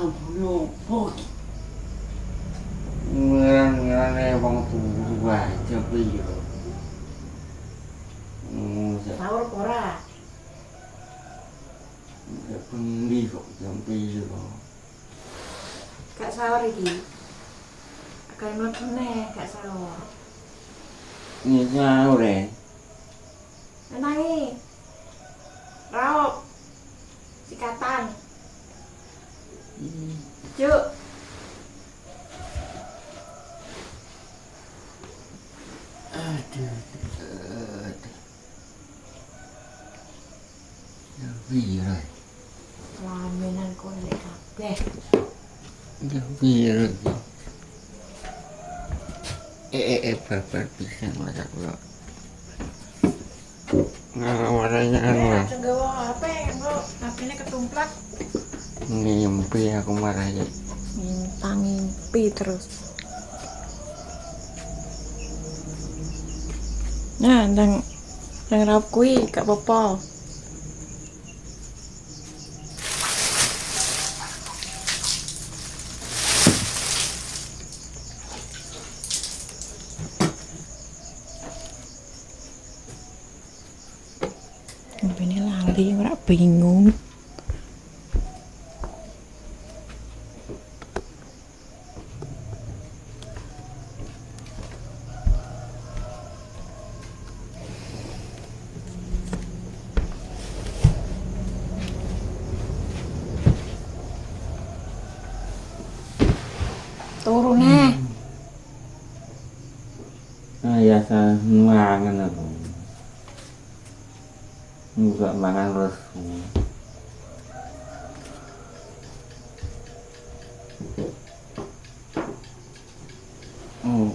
ampun opo iki. Ngeran-ngerane wong tuwa aja kuwi yo. Sahur ora? Ya bengi kok jam piro. Gak sahur iki. Agak mlebu neh gak sahur. Ini sahur ya. Nenangi. Raup. Sikatan. Cuk. Aduh. Ya piro. Lamenan kowe lek kabeh. Ya piro iki. Babar bisa masak kula. Marahnya anu. Langsung gawa HP engko HP-ne ketumplak. Ngimpi aku marah ya. Ngimpi terus. Nah, ndang raup kuwi gak apa-apa. Ini lali ora bingung. Turun nih. Ya saya mangan aku. Enggak mangan resu. Oh.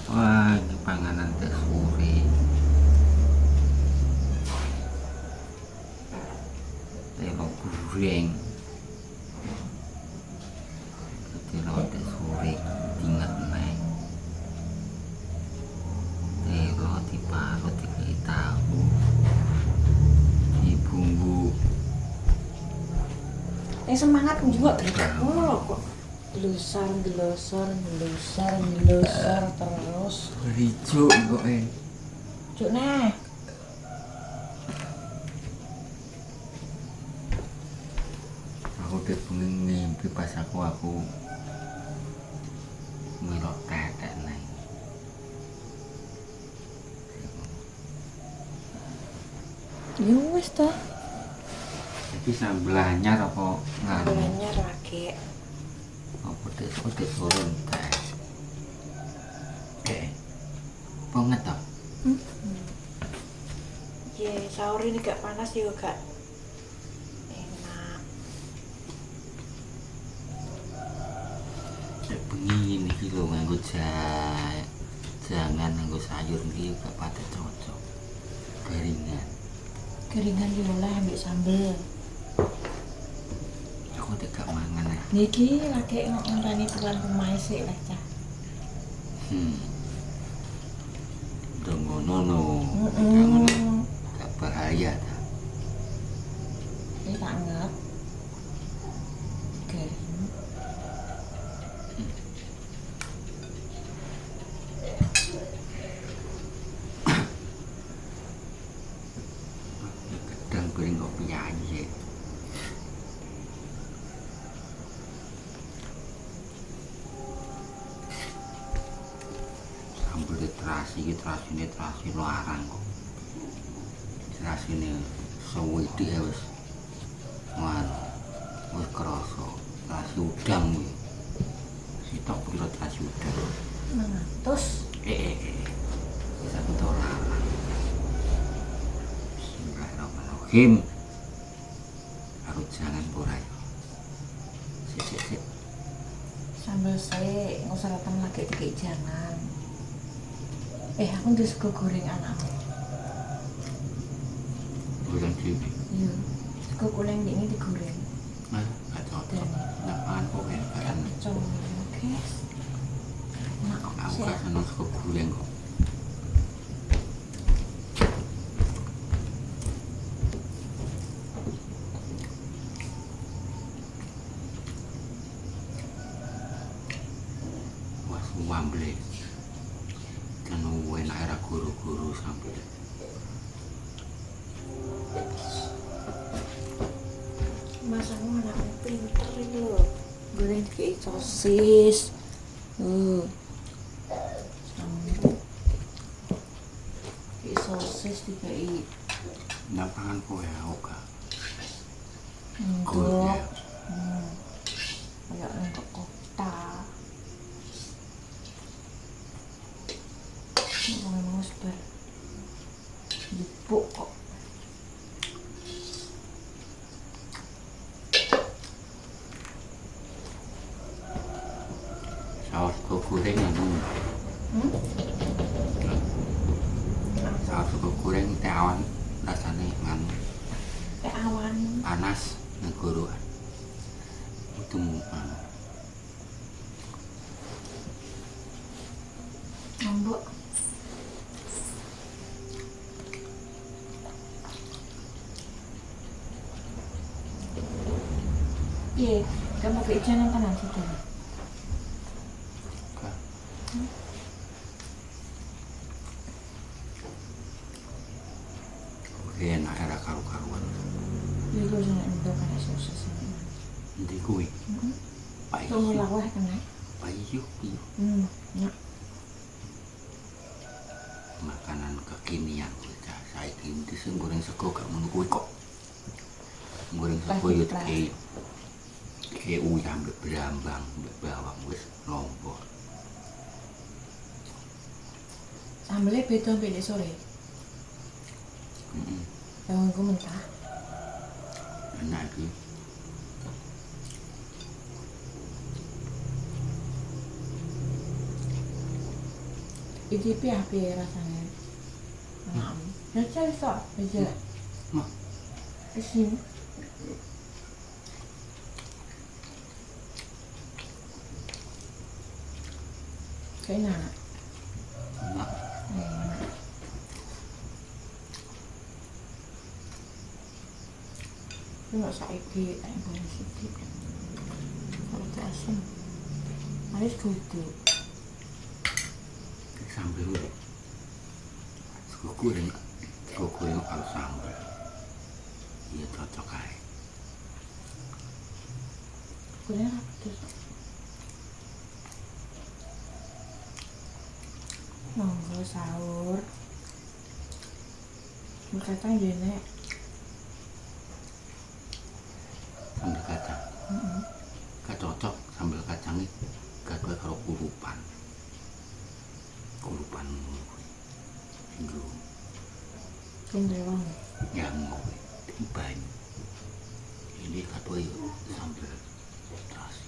Wah, ini panganan teh sore. Telok goreng. Telok teh sore ingat naik. Telok diparut dikai tahu. Dibumbu. Semangat juga gak ngono kok. Glosor terus. Rijuk kok Cuk neh. Aku udah pengen mimpi pas aku ngelok tetek naik. Ya wis ta. Jadi sambelannya apa nganu? Sambelannya rage. Apa pedes turun teh. Banget toh. Ye, sahur ini gak panas juga gak enak. Bengi iki lho nganggo jangan nganggo sayur iki gak pate cocok. Keringan diolah ambek sambel. Aku tidak mangan ya. Niki lagi ngenteni tuan rumah sik lah cah. Udah ngono gak bahaya ta. Ini tak anggap. Oke. Kadang goreng kopi aja. Sambel terasi larang kok. Terasine sewidi ya wis. Wis kerasa. Terasi udang kuwi. Sitok piro terasi udang. 900. Wis aku tau larang. Bismillahirrahmanirrahim. Aku jangan borai. Sik. Sambel sik, nggak usah datang lagi dikit jangan. Aku udah suka goreng anakku. Goreng dhewe. Iya, suka goreng ini digoreng. Gak cocok. Napan kok kan. Oke. Nah, Aku gak seneng suka goreng kok. guru-guru sampai Mas aku anaknya pinter ini loh. Goreng kayak sosis. Sambal. Kayak sosis dikai. napangan kowe oka. Enggak. Kayak nang kota. Ngomong sebar. Jepuk kok. Saus kok goreng anu. Saus kok goreng teh awan rasane nganu Awan. panas negoroan. Itu anu. Ngambek. Iya, kamu pakai jangan kanan situ. Enak era karu-karuan. Jadi gue jangan ambil kayak sosis ini. Nanti kowe Kamu payu. lawah kena. Payu. Ya. Makanan kekinian saiki iki sing goreng sego gak ngono kuwi kok. Goreng sego yo kayak uyam mbek brambang mbek bawang wis lompor. Sambelnya beda beda sore. Bawangku mentah. Enak iki. Iki piye rasanya? Ya cari sok aja. Mah, Sini. Kayak enak. enak. Enak. Cuma saiki tak boleh sedikit. Kalau itu asam, harus duduk. Sambel udah. Sego goreng karo sambel. Iya cocok ae. Kurang apa tuh? Monggo sahur. Kacang jenek. Sambel kacang. Gak cocok sambel kacang iki gawe karo kurupan. Kurupan ngono kuwi. Nggo Cenderung. yang kuwi banyu. Ini gawe sambel terasi.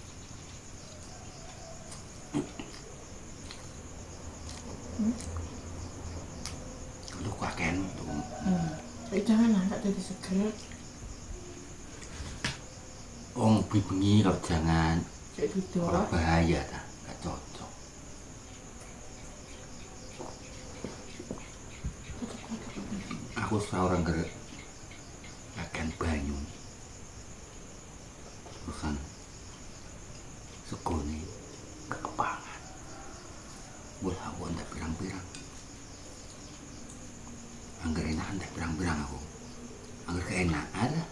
Lu kaken tuh. Jangan angkat jadi seger. Wong bengi kok jangan Kayak gitu ora lah. bahaya ta, gak cocok. Aku seorang gerak akan banyu. Terusan segone kekepangan. Bola aku ndak pirang-pirang. Angger enak ndak pirang-pirang aku. Angger keenak ada.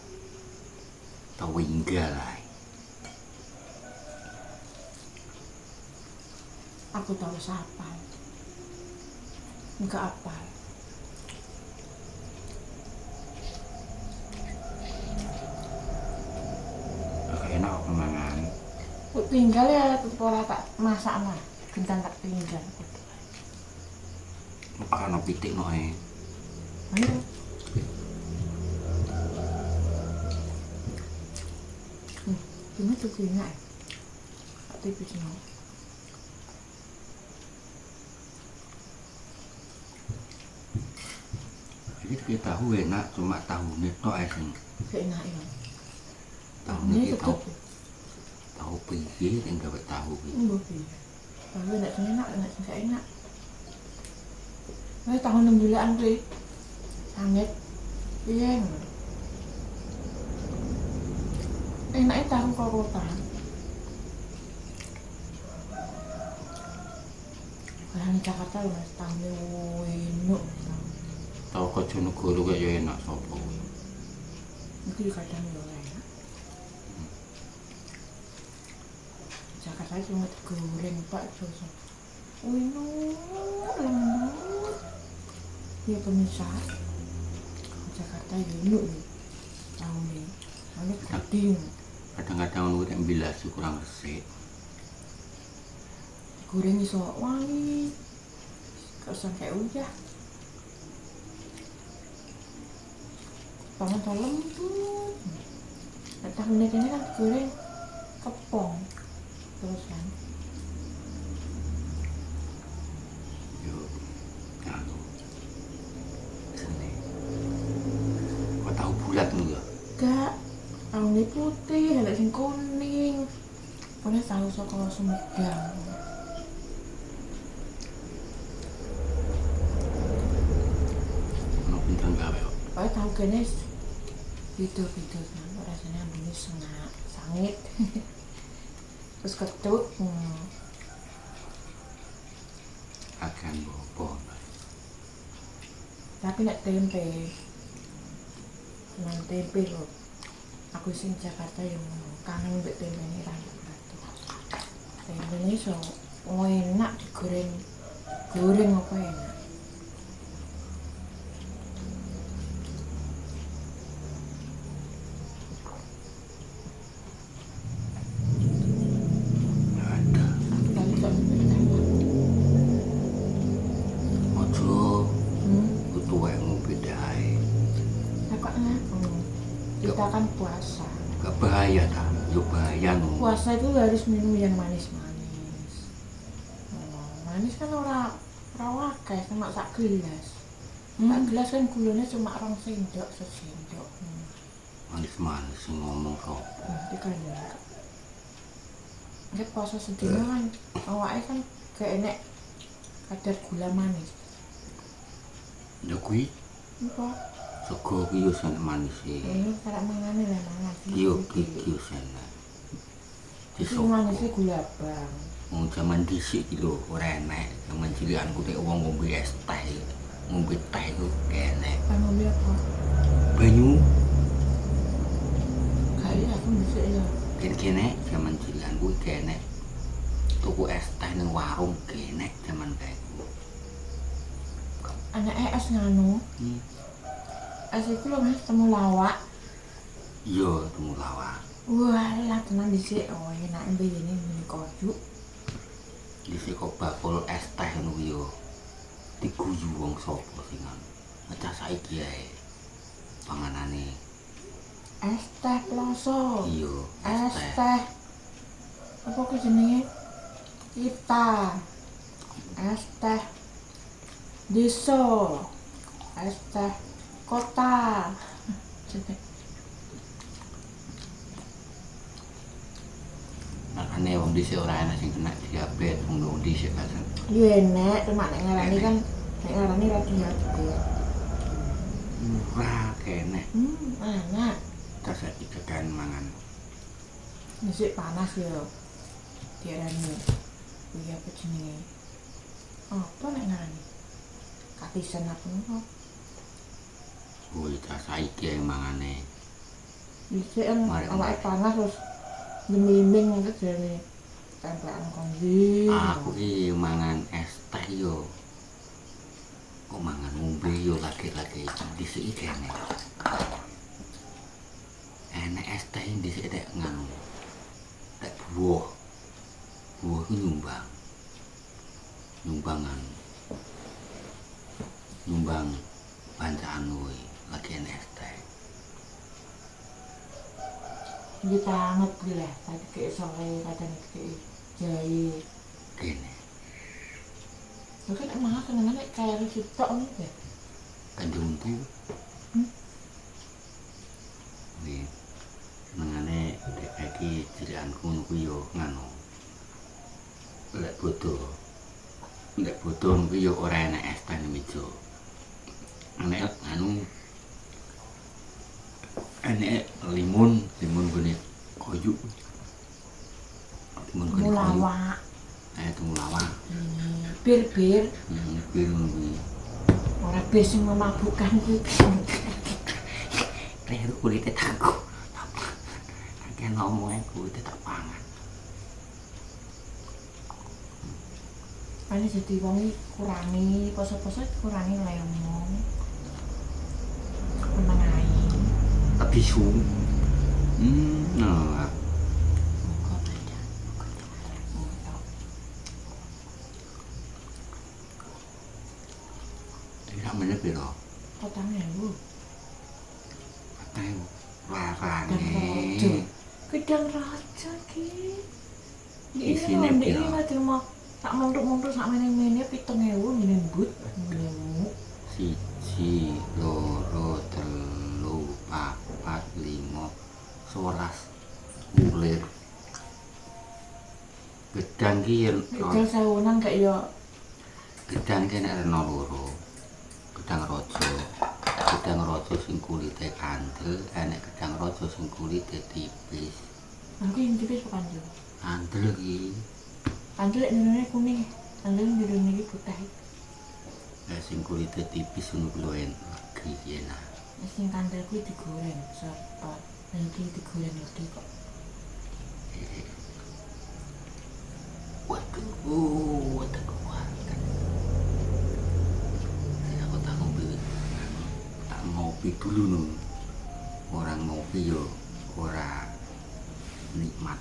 Tahu inggalai. Aku tahu siapa. Enggak apal. Enak aku mangan. Tinggal ya pola tak masak mah. Gendang tak tinggal. Makan pitik noe. Ayo. Cuma tuh enak. Tipis no. Jadi kita tahu enak, cuma tahu tok ae sing. Enak ya. Tahu Ini iki tetep. tahu piye sing gawe tahu iki. Mbok piye. Kalau enak sing enak, enak sing gak enak. Wes tahun 6 bulan kuwi. Sanget. Piye ngono. Enaknya tahu kota. Bahan Jakarta lho Mas, tahu enak. Tahu Bojonegoro kok ya enak sapa kuwi. Itu kadang yo enak. Jakarta cuma digoreng Pak Joso. Enak lembut. Ya pemirsa. Jakarta yo enak nih. Tahu nih. Ini guding. Kadang-kadang lu nek mbilas kurang resik. Goreng iso wangi. Gak usah kayak uyah. Pangan to lembut. Nek tahune kene kan digoreng kepong. Terus kan. Yo. Anu. Sene. Kok tahu bulat lu ya? Gak. Tahune putih, ada sing kuning. Pokoknya tahu saka Sumedang. Ono pinter gawe kok. Pokoknya tahu kene beda-beda kan. Rasanya ambune sangit. Terus ketut. Akan bobo. Tapi nek tempe. Nang tempe lho. Aku sing Jakarta yang kangen mbek tempe ini rambut batu. Tempe ini so enak digoreng. Goreng apa enak. Ada. Kali kok mbek tempe. Ojo tuwek ngombe dae. Takut ngapa? Kita kan puasa. Gak bahaya ta? Yo bahaya no. Puasa itu harus minum yang manis-manis. Manis kan ora akeh, cuma sak gelas. Sak gelas kan gulanya cuma 2 sendok, sesendok. Manis-manis sing ngomong sapa? Nanti kan ya. Nek puasa sedina kan awake kan gak enek kadar gula manis. Ya kuwi Apa? sego ki yo sen manis e. Ini karek mangane lah mangan. Yo iki yo sen. Itu manisnya gula bang. Wong jaman dhisik iki lho ora enek. Jaman cilikanku nek wong ngombe es teh. Ngombe teh iku enek. Kan ngombe apa? Banyu Kayak aku bisa ya. kene jaman cilikanku enek. Tuku es teh ning warung enek jaman baeku. Anak es nganu. Es itu loh Mas, temulawak. Iya, temulawak. Wah, lah tenan dhisik. Oh, enak mbene ini kojuk. Dhisik kok bakul es teh ngono kuwi yo. Diguyu wong sapa sing ngono. Ngecah saiki ae. Panganane. Es teh ploso. Iya, Es teh. Apa ku jenenge? Kita. Es teh desa. Es teh kota. Makane wong dhisik ora enak sing kena diabetes, wong dhisik kan. Iya enek, cuma nek ngarani kan nek ngarani ra diabetes. Murah kene. Enak. Tas iki kekan mangan. Nasi panas ya. Diarani. Kuwi apa jenenge? Apa nek ngarani? Kapisan apa nopo? Kuwi tas saiki mangane. Dhisik kan Mari, awake mari. panas terus ngiming ngono jane. Tempelan konji. Aku ki mangan es teh yo. Kok mangan ngombe yo lagi-lagi dhisik iki kene. Enek es teh dhisik nek nganu. Nek buah. Buah ku nyumbang. Nyumbangan. Nyumbang bancaan kuwi lagi enek es teh. Iki banget kuwi lah, tadi kayak sore kadang kayak jahe. Kene. Lha kan emang senengane kayak sitok ngono ya. Kanjeng untu. Nih. Senengane dek iki cilikanku ngono kuwi yo nganu. Lek bodo kuwi yo ora enek es teh nang meja. Enek anu enek limun gone koyu. Limun gone koyu. Mulawak. Temulawak. bir-bir. Bir kuwi. Ora bir sing memabukkan kuwi. Kleru kulite takku. Kakek ngomong kulite tak pangan. Ane jadi wong iki kurangi poso-poso kurangi oleh ngomong. Menang ae. Tapi su. Nah. Kok beda. Tidak meneh piro? Potang ewu. Ayo Dan larane. rojo. Gedang raja ki. Isine Ini piro? lho terima tak montok-montok sak meneh-meneh 7.000 ngene mbut. Ngene. Siji, loro, telu, papat, limo, 11 kulit. Gedang ki yen Gedang sewunan gak ya gedang ki nek rena loro. Gedang raja. Gedang raja sing kulite kandel, enek gedang raja sing kulite tipis. aku yang tipis bukan jo. Kandel ki. Kandel ini kuning. Kandel di dunia ini putih. Lah sing kulite tipis ngono kuwi legi enak. Sing kandel kuwi digoreng sepot. Nanti digoreng lagi kok. Waduh, waduh kuat. Aku tak ngopi dulu no. Orang ngopi yo ora nikmat.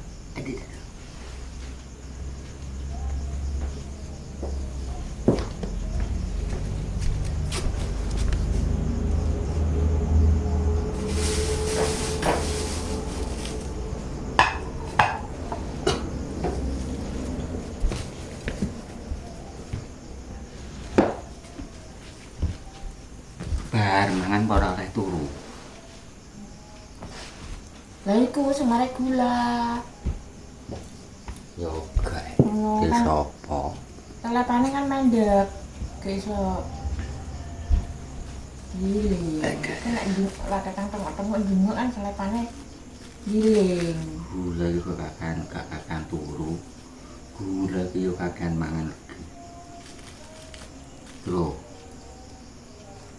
Bar mangan ora oleh turu. Lah iku sing arek gula. Yo gae. Oh, Ki kan sapa? telepane kan mendek. Gak iso. Giling. Kan nek lah kadang tengok-tengok jenguk kan telepane giling. Gula yo kakan turu. Gula ki yo kakan mangan legi. Terus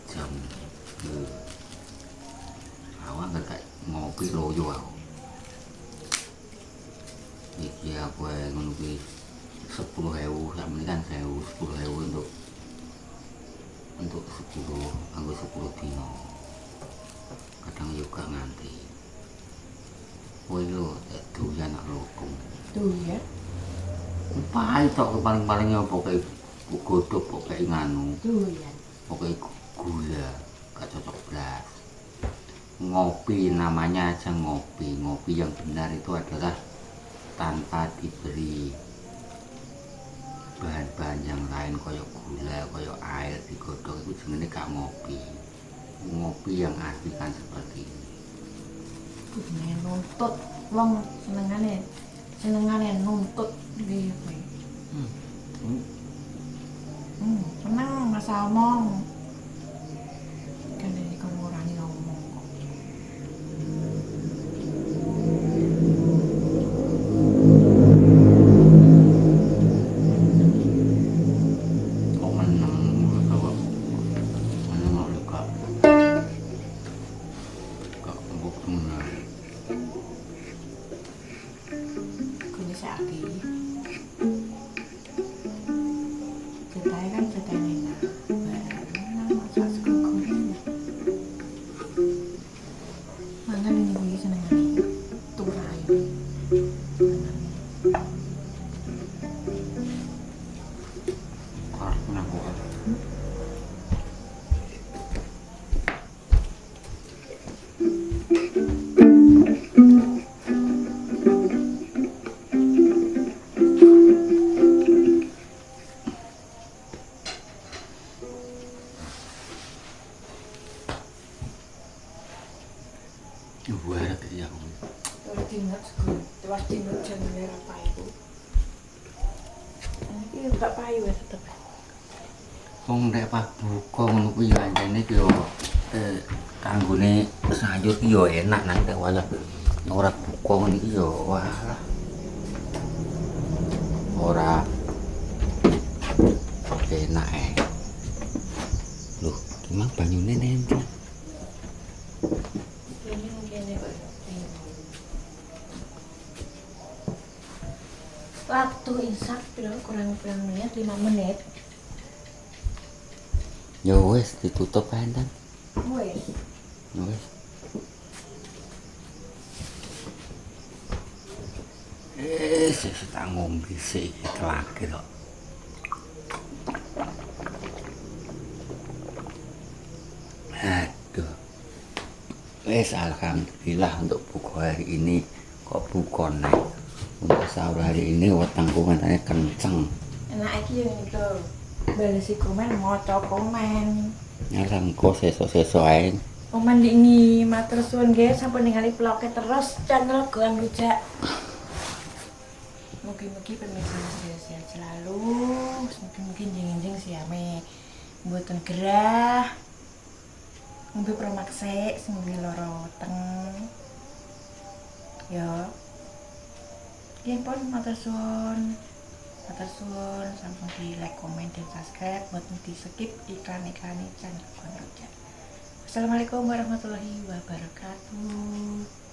jam awak gak ngopi loyo aku. Iki aku ngono kuwi 10.000 sakmene kan 10.000 untuk 10 anggo 10 dino. Kadang yo gak nganti. Kowe yo doyan nak lokong. Tuh ya. Pahit tok paling-paling yo pokoke godhog pokoke nganu. Tuh ya. Pokoke gula gak cocok belas. Ngopi namanya aja ngopi. Ngopi yang benar itu adalah tanpa diberi bahan-bahan yang lain koyo gula, koyo air digodhog itu jenenge gak ngopi. Ngopi yang asli kan seperti ini. Kudu nuntut wong senengane nuntut iki kowe. Seneng masa omong. Kan iki kon ngurangi ngomong kok. Kok meneng apa? Meneng kok kok mbok bener. Kuwi sakit. Ceritanya kan ceritanya enak. Nah, masak sego goreng. Mangan ini kuwi senengane. Turai. Kok meneng kok. Buarat ya aku. Terus dinget sego. Terus dinget jenenge apa iku? Iki gak payu ya tetep. Wong nek pas buka ngono kuwi ya anjene ki yo kanggone sayur ki yo enak nang nek wayah ora buka ngono iki yo walah. Ora enak loh gimana banyune nempel Ini mungkin ya Pak. Waktu imsak kurang menit 5 menit. ya wes ditutup kan Wes. wes saya tak ngombe sih lagi kok aduh wes alhamdulillah untuk buka hari ini kok bukon nih untuk sahur hari ini wetengku katanya kenceng Enak iki yo itu. Balesi komen maca komen. nyalang kok sesok-sesok ae Komen ini matur suwun nggih sampun ningali vlog-e terus channel Goan Rujak. Mugi-mugi pemirsa sehat selalu. Mungkin jengjing siame mboten gerah. Ngombe promaxe sing lara weteng. Ya. Nggih pun matur suwun. Matur suwun sampun di like, komen, dan subscribe. Mboten di skip iklan-iklan channel Goan Rujak. Assalamualaikum warahmatullahi wabarakatuh.